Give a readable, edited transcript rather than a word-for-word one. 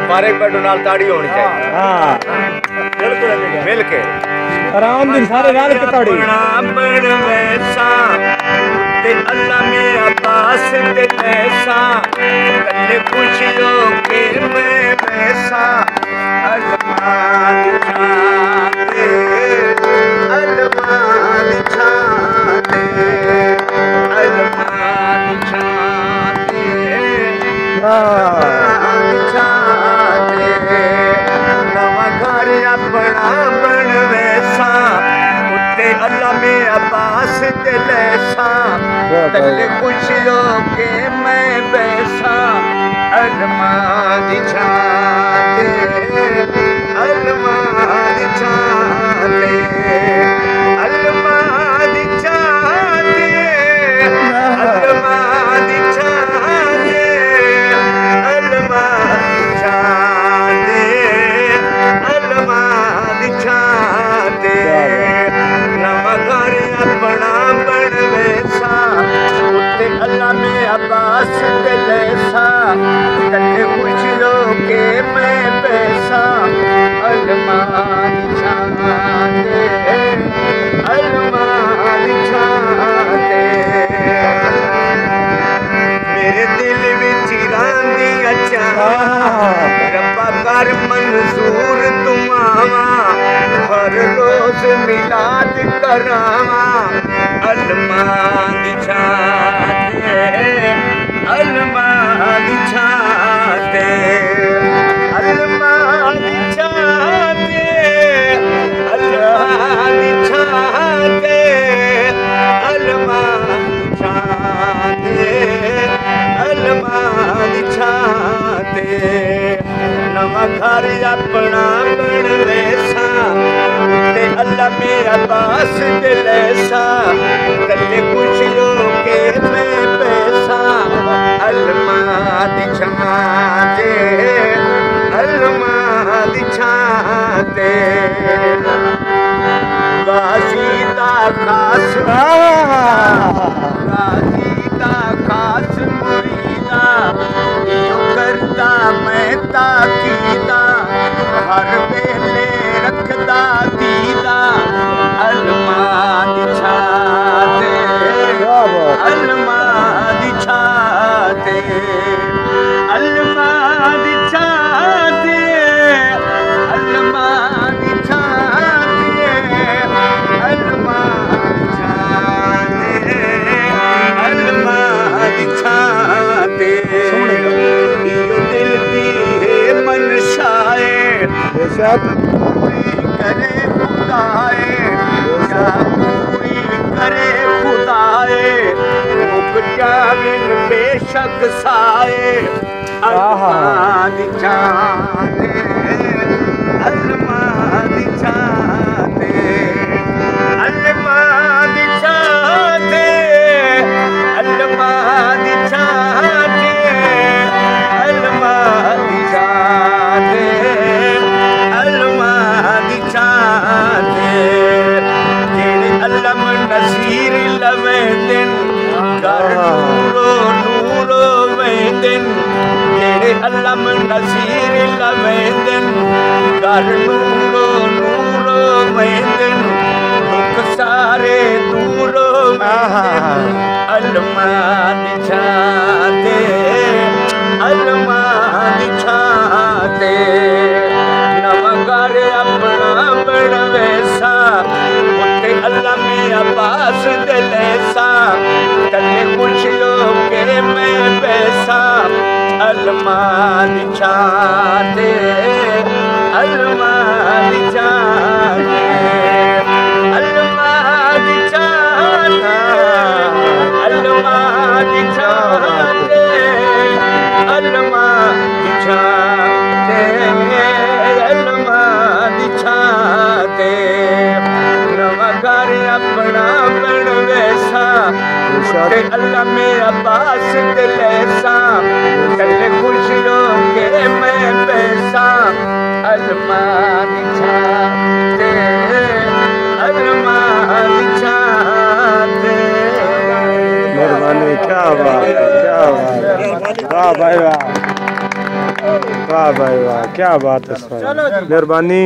मारे पेटो नाल ताड़ी होनी चाहिए। हाँ बिल्कुल मिल के आराम दिन सारे रात की ताड़ी बड़ वैसा ते अल्लाह मेरा पास ते ऐसा कल खुशियों के मैं वैसा अलमान छाते अलमान छाते अलमान छाते अपना बन वैसा उत्ते अल्लाह में अब्बास ते लैसा तल्ले खुशियों के मैं वैसा अलमाद छाते अलमाद छाते अलमाद छाते अलमाद छाते अलमाद छाते अल्लाह में अब्बास ते लैसा तल्ले खुशियों के मैं पैसा अलमान छाते अलमान छाते मेरे दिल विच रांदी अच्छा रब्बा कर मंजूर तुम आवा हर रोज मिलाद करावा अलमान छाते अलमान छाते अलमान छाते अलमान छाते अलमान छाते अलमान छाते नवा घर अपना बन वैसा ते अल्लाह में अब्बास ते लैसा कल्ले खुशियों के मैं पैसा अलमाद छाते अलमाद छाते गाजीता खास गाजीता खास मुरीदा यो करता मैं ताकीदा हर वेले रखदा दीदा अलमाद छाते करे खुदाए पूरी करे खुदाए मुक जाविन बेशक साए अल्लाह दी चाहते अल्लाह दी चाहते अल्लाह दी चाहते अल्लाह दी चाहते अल्लाह दी चाहते अल्लाह दी चाहते जेड़े अल्लाह नसीर लवेंदन कर नूरो नूरो वेंदन जेड़े अल्लाह नसीर लवेंदन कर नूरो नूरो वेंदन दुख सारे दूरो वेंदन अल्लाह दी चाहते अल्लाह दी चाहते नमगर अपना बनवेसा उत्ते अल्लाह में अब्बास दिलेसा तले कुछ लोग के मैं पैसा अल्लाह दी चाहते अल्लाह दी चाहते अल्लाह दी चाहते अल्लाह दी चाहते अल्लाह दी चाहते अल्लाह दी चाहते नवगर अपना बनवेसा उठे अल्लाह में अब्बास दिलेसा चले खुश लोग के मैं पैसा अल्लाह दी चाहते अल्लाह दी चाहते। मेहरबानी, क्या बात है, क्या बात है, वाह भाई वाह, वाह भाई वाह, क्या बात है। मेहरबानी।